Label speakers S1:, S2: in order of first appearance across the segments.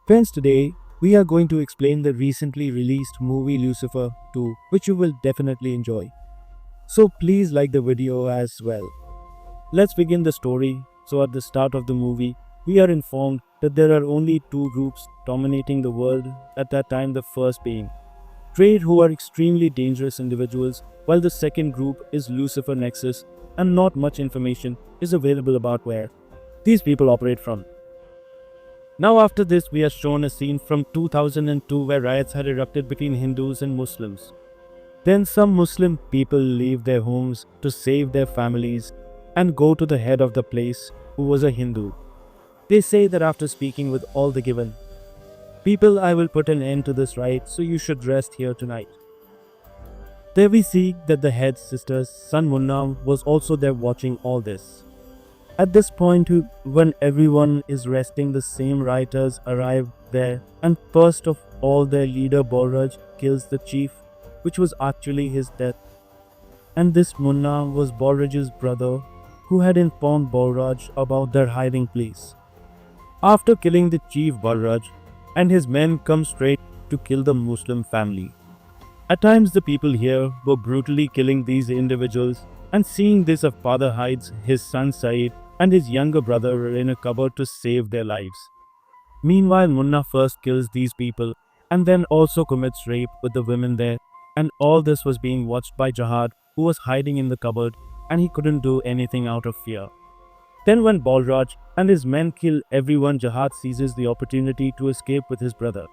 S1: Friends, today we are going to explain the recently released movie Lucifer 2, which you will definitely enjoy. So please like the video as well. Let's begin the story. So at the start of the movie, we are informed that there are only two groups dominating the world at that time, the first being Trade, who are extremely dangerous individuals, while the second group is Lucifer Nexus, and not much information is available about where these people operate from. Now after this we are shown a scene from 2002 where riots had erupted between Hindus and Muslims. Then some Muslim people leave their homes to save their families and go to the head of the place, who was a Hindu. They say that after speaking with all the given people, I will put an end to this riot, so you should rest here tonight. There we see that the head sister's son Munna was also there watching all this. At this point, when everyone is resting, the same rioters arrive there, and first of all their leader Balraj kills the chief, which was actually his death. And this Munna was Balraj's brother, who had informed Balraj about their hiding place. After killing the chief, Balraj and his men come straight to kill the Muslim family. At times the people here were brutally killing these individuals, and seeing this, a father hides his son Saeed and his younger brother in a cupboard to save their lives. Meanwhile, Munna first kills these people and then also commits rape with the women there, and all this was being watched by Jahad, who was hiding in the cupboard, and he couldn't do anything out of fear. Then when Balraj and his men kill everyone, Jahad seizes the opportunity to escape with his brother.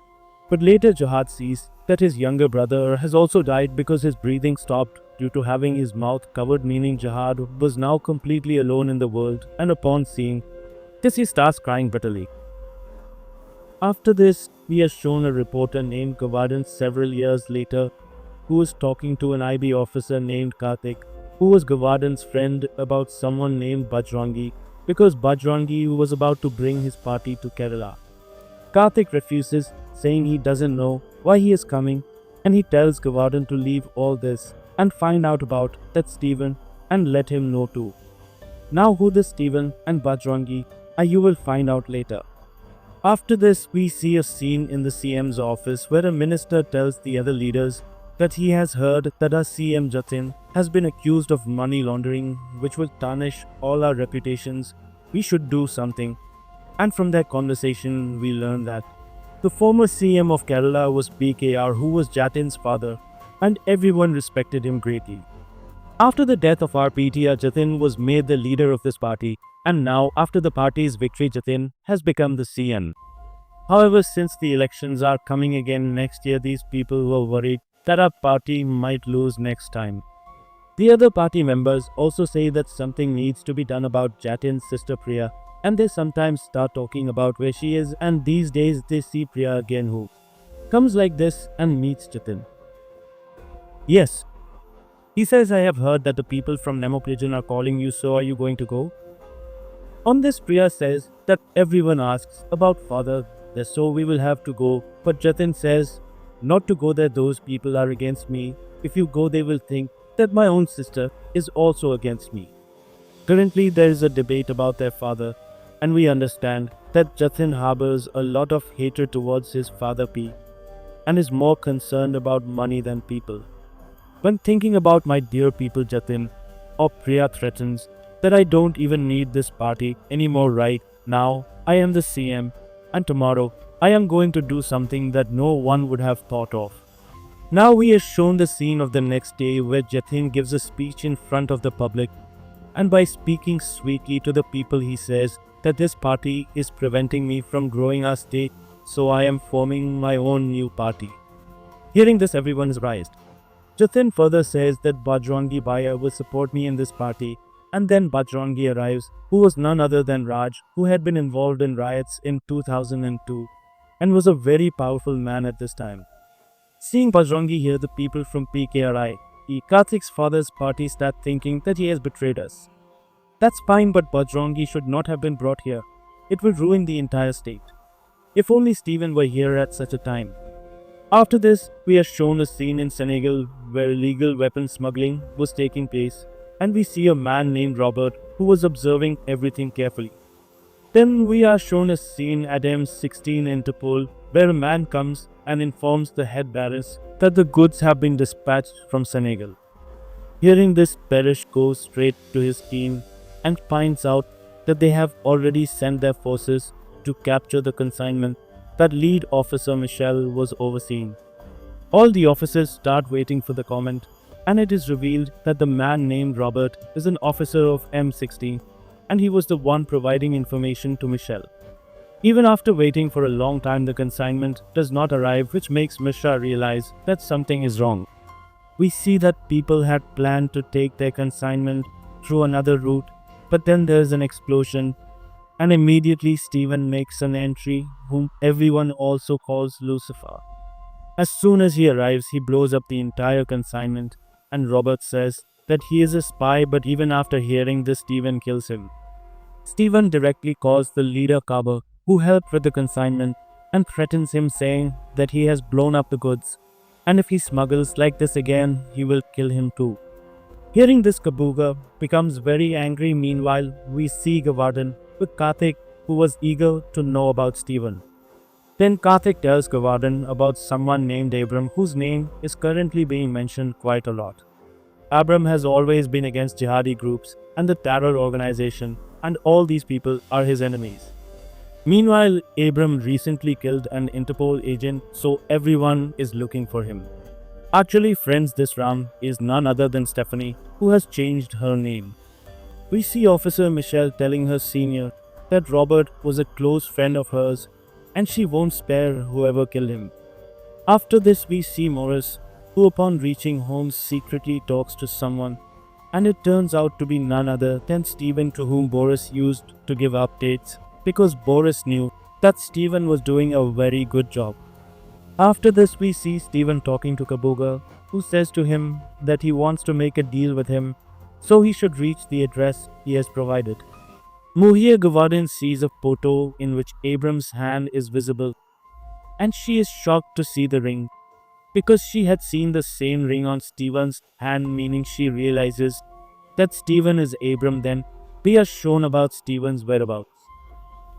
S1: But later Jahad sees that his younger brother has also died because his breathing stopped due to having his mouth covered, meaning Jahad was now completely alone in the world, and upon seeing this he starts crying bitterly. After this, we are shown a reporter named Gavardhan several years later, who was talking to an IB officer named Karthik, who was Gavardhan's friend, about someone named Bajrangi, because Bajrangi was about to bring his party to Kerala. Karthik refuses, saying he doesn't know why he is coming, and he tells Gavardhan to leave all this and find out about that Stephen and let him know too. Now who this Stephen and Bajrangi are, you will find out later. After this, we see a scene in the CM's office where a minister tells the other leaders that he has heard that our CM Jatin has been accused of money laundering, which will tarnish all our reputations. We should do something. And from that conversation, we learn that the former CM of Kerala was PKR, who was Jatin's father, and everyone respected him greatly. After the death of our PTR, Jatin was made the leader of this party, and now after the party's victory, Jatin has become the CM. However, since the elections are coming again next year, these people were worried that our party might lose next time. The other party members also say that something needs to be done about Jatin's sister Priya, and they sometimes start talking about where she is, and these days they see Priya again, who comes like this and meets Jatin. Yes, he says, I have heard that the people from Nemo prison are calling you, so are you going to go? On this, Priya says that everyone asks about father, so we will have to go, but Jatin says not to go there, those people are against me. If you go, they will think that my own sister is also against me. Currently there is a debate about their father, and we understand that Jatin harbors a lot of hatred towards his father P, and is more concerned about money than people. When thinking about my dear people, Jatin or Priya threatens that I don't even need this party anymore right now. I am the CM, and tomorrow I am going to do something that no one would have thought of. Now we are shown the scene of the next day where Jatin gives a speech in front of the public, and by speaking sweetly to the people he says that this party is preventing me from growing our state, so I am forming my own new party. Hearing this, everyone is surprised. Jatin further says that Bajrangi Bhaiya will support me in this party, and then Bajrangi arrives, who was none other than Raj, who had been involved in riots in 2002 and was a very powerful man at this time. Seeing Bajrangi here, the people from PKRI, Karthik's father's party, start thinking that he has betrayed us. That's fine, but Bajrangi should not have been brought here. It will ruin the entire state. If only Stephen were here at such a time. After this, we are shown a scene in Senegal where illegal weapon smuggling was taking place, and we see a man named Robert who was observing everything carefully. Then we are shown a scene at M16 Interpol where a man comes and informs the head barris that the goods have been dispatched from Senegal. Hearing this, Parrish goes straight to his team and finds out that they have already sent their forces to capture the consignment that lead officer Michel was overseeing. All the officers start waiting for the comment, and it is revealed that the man named Robert is an officer of M16, and he was the one providing information to Michel. Even after waiting for a long time, the consignment does not arrive, which makes Mishra realize that something is wrong. We see that people had planned to take their consignment through another route, but then there's an explosion, and immediately Stephen makes an entry, whom everyone also calls Lucifer. As soon as he arrives, he blows up the entire consignment, and Robert says that he is a spy, but even after hearing this, Stephen kills him. Stephen directly calls the leader Kaba, who helped with the consignment, and threatens him, saying that he has blown up the goods, and if he smuggles like this again, he will kill him too. Hearing this, Kabuga becomes very angry. Meanwhile, we see Gavardhan with Karthik, who was eager to know about Stephen. Then Karthik tells Gavardhan about someone named Abram, whose name is currently being mentioned quite a lot. Abram has always been against jihadi groups and the terror organization, and all these people are his enemies. Meanwhile, Abram recently killed an Interpol agent, so everyone is looking for him. Actually, friends, this Ram is none other than Stephanie, who has changed her name. We see Officer Michelle telling her senior that Robert was a close friend of hers, and she won't spare whoever killed him. After this, we see Morris, who upon reaching home secretly talks to someone, and it turns out to be none other than Stephen, to whom Boris used to give updates, because Boris knew that Stephen was doing a very good job. After this, we see Stephen talking to Kabuga, who says to him that he wants to make a deal with him, so he should reach the address he has provided. Muhia Gavardhan sees a photo in which Abram's hand is visible, and she is shocked to see the ring, because she had seen the same ring on Stephen's hand, meaning she realizes that Stephen is Abram. Then we are shown about Stephen's whereabouts.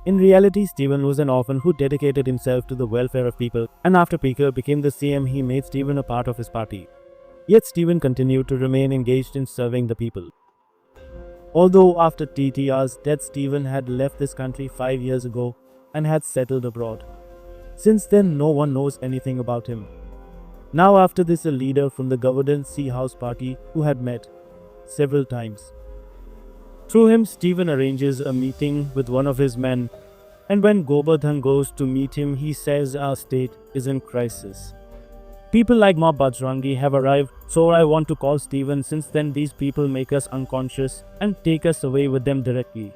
S1: In reality, Stephen was an orphan who dedicated himself to the welfare of people, and after Peker became the CM, he made Stephen a part of his party. Yet Stephen continued to remain engaged in serving the people. Although after TTR's death, Stephen had left this country 5 years ago and had settled abroad. Since then, no one knows anything about him. Now after this, a leader from the Govardhan Sea House party who had met several times. Through him, Stephen arranges a meeting with one of his men, and when Gobardhan goes to meet him, he says our state is in crisis. People like Mob Bajrangi have arrived, so I want to call Stephen, since then these people make us unconscious and take us away with them directly.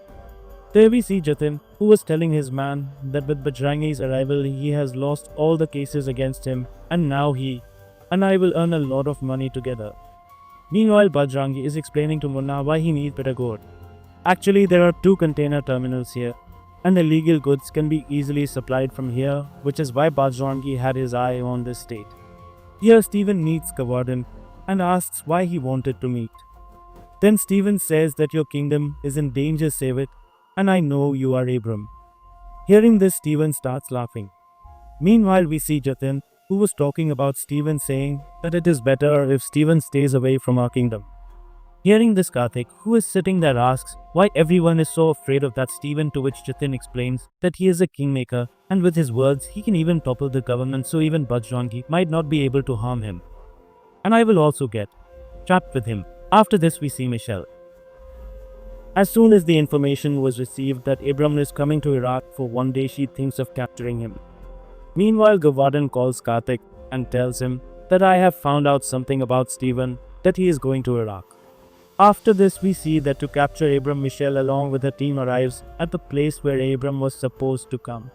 S1: There we see Jatin, who was telling his man that with Bajrangi's arrival he has lost all the cases against him, and now he and I will earn a lot of money together. Meanwhile, Bajrangi is explaining to Munna why he needs better gold. Actually, there are 2 container terminals here, and illegal goods can be easily supplied from here, which is why Bajrangi had his eye on this state. Here, Stephen meets Gavardhan and asks why he wanted to meet. Then Stephen says that your kingdom is in danger, save it, and I know you are Abram. Hearing this, Stephen starts laughing. Meanwhile, we see Jatin, who was talking about Stephen, saying that it is better if Stephen stays away from our kingdom. Hearing this, Karthik, who is sitting there, asks why everyone is so afraid of that Stephen, to which Jatin explains that he is a kingmaker, and with his words he can even topple the government, so even Bajrangi might not be able to harm him. And I will also get trapped with him. After this, we see Michelle. As soon as the information was received that Abram is coming to Iraq for one day, she thinks of capturing him. Meanwhile, Gavardhan calls Karthik and tells him that I have found out something about Stephen, that he is going to Iraq. After this, we see that to capture Abram, Michelle along with her team arrives at the place where Abram was supposed to come.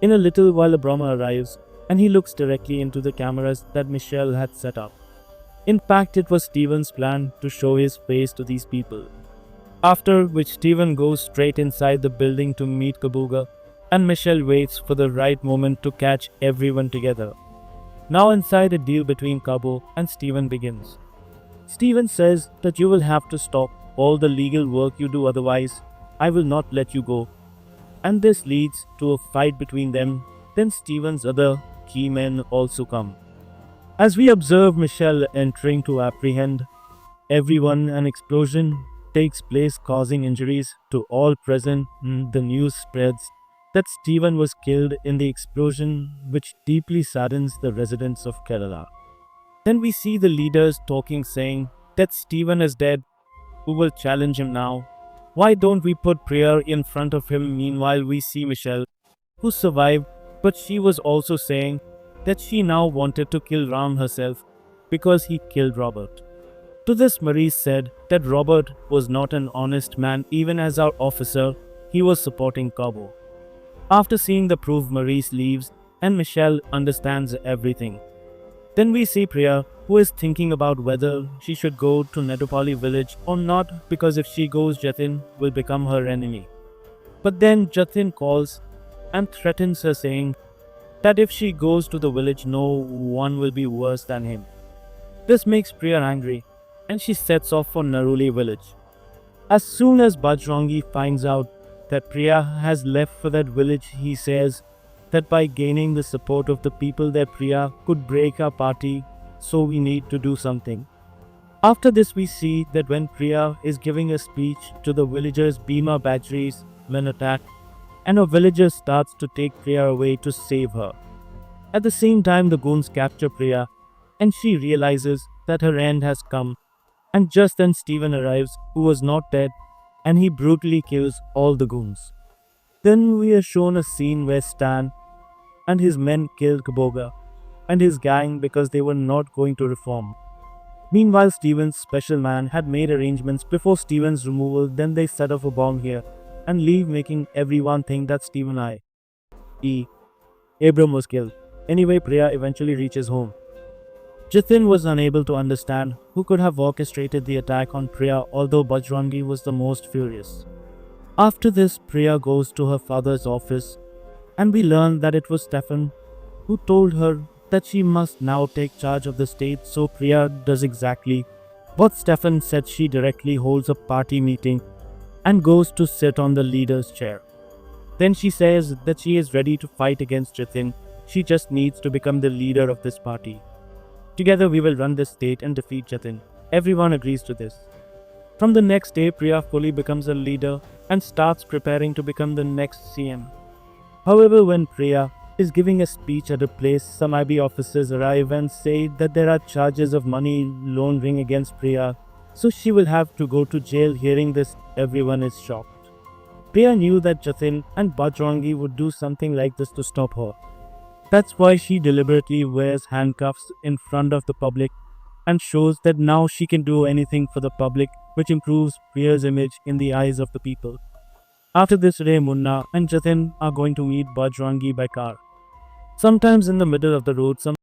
S1: In a little while, Abram arrives and he looks directly into the cameras that Michelle had set up. In fact, it was Stephen's plan to show his face to these people. After which, Stephen goes straight inside the building to meet Kabuga, and Michelle waits for the right moment to catch everyone together. Now inside, a deal between Kabo and Stephen begins. Stephen says that you will have to stop all the legal work you do, otherwise I will not let you go. and this leads to a fight between them. Then Steven's other key men also come. As we observe Michelle entering to apprehend everyone, an explosion takes place, causing injuries to all present. The news spreads that Stephen was killed in the explosion, which deeply saddens the residents of Kerala. Then we see the leaders talking, saying that Stephen is dead. Who will challenge him now? Why don't we put prayer in front of him? Meanwhile, we see Michelle, who survived, but she was also saying that she now wanted to kill Ram herself because he killed Robert. To this, Maurice said that Robert was not an honest man. Even as our officer, he was supporting Cabo. After seeing the proof, Maurice leaves and Michelle understands everything. Then we see Priya, who is thinking about whether she should go to Nedupali village or not, because if she goes, Jatin will become her enemy. But then Jatin calls and threatens her, saying that if she goes to the village, no one will be worse than him. This makes Priya angry, and she sets off for Naruli village. As soon as Bajrangi finds out that Priya has left for that village, he says that by gaining the support of the people there, Priya could break our party, so we need to do something. After this, we see that when Priya is giving a speech to the villagers, Bhima batteries when attacked, and a villager starts to take Priya away to save her. At the same time, the goons capture Priya, and she realizes that her end has come. And just then Stephen arrives, who was not dead, and he brutally kills all the goons. Then we are shown a scene where Stan and his men kill Kaboga and his gang because they were not going to reform. Meanwhile, Stephen's special man had made arrangements before Stephen's removal. Then they set off a bomb here and leave, making everyone think that Stephen I.e. Abram was killed. Anyway, Priya eventually reaches home. Jatin was unable to understand who could have orchestrated the attack on Priya, although Bajrangi was the most furious. After this, Priya goes to her father's office, and we learn that it was Stefan who told her that she must now take charge of the state, so Priya does exactly what Stefan said. She directly holds a party meeting and goes to sit on the leader's chair. Then she says that she is ready to fight against Jatin. She just needs to become the leader of this party. Together we will run this state and defeat Jatin. Everyone agrees to this. From the next day, Priya fully becomes a leader and starts preparing to become the next CM. However, when Priya is giving a speech at a place, some IB officers arrive and say that there are charges of money laundering against Priya, so she will have to go to jail. Hearing this, everyone is shocked. Priya knew that Jatin and Bajrangi would do something like this to stop her. That's why she deliberately wears handcuffs in front of the public and shows that now she can do anything for the public, which improves Priya's image in the eyes of the people. After this day, Munna and Jatin are going to meet Bajrangi by car. Sometimes in the middle of the road, some